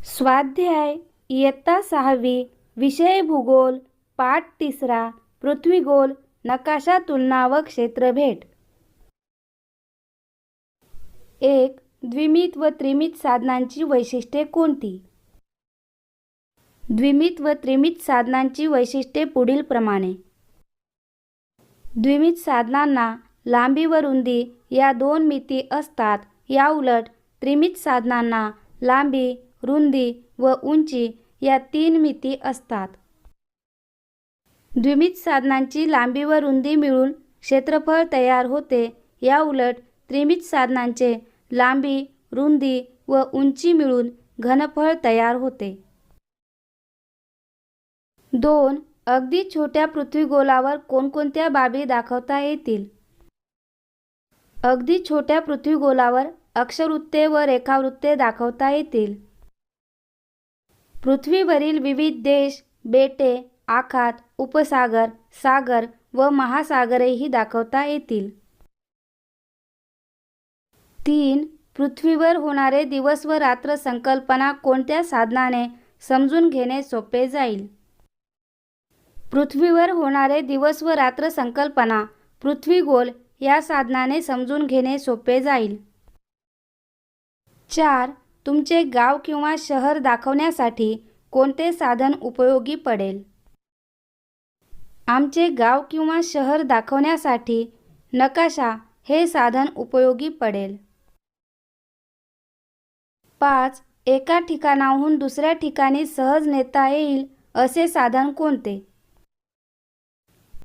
स्वाध्याय इयत्ता 6वी विषय भूगोल पाठ 3 पृथ्वीगोल नकाशा तुलना व क्षेत्रभेट। 1. द्विमित व त्रिमित साधनांची वैशिष्ट्ये कोणती? द्विमित व त्रिमित साधनांची वैशिष्ट्ये पुढील प्रमाणे. द्विमित साधनांना लांबी व रुंदी या 2 मिती असतात. या उलट त्रिमित साधनांना लांबी, रुंदी व उंची या 3 मिती असतात. द्विमित साधनांची लांबी व रुंदी मिळून क्षेत्रफळ तयार होते. या उलट त्रिमित साधनांचे लांबी, रुंदी व उंची मिळून घनफळ तयार होते. 2. अगदी छोट्या पृथ्वीगोलावर कोणकोणत्या बाबी दाखवता येतील? अगदी छोट्या पृथ्वीगोलावर अक्षवृत्ते व रेखावृत्ते दाखवता येतील. पृथ्वीवरील विविध देश, बेटे, आखात, उपसागर, सागर व महासागरेही दाखवता येतील. 3. पृथ्वीवर होणारे दिवस व रात्र संकल्पना कोणत्या साधनाने समजून घेणे सोपे जाईल? पृथ्वीवर होणारे दिवस व रात्र संकल्पना पृथ्वीगोल या साधनाने समजून घेणे सोपे जाईल. 4. तुमचे गाव किंवा शहर दाखवण्यासाठी कोणते साधन उपयोगी पडेल? आमचे गाव किंवा शहर दाखवण्यासाठी नकाशा हे साधन उपयोगी पडेल. 5. एका ठिकाणाहून दुसऱ्या ठिकाणी सहज नेता येईल असे साधन कोणते?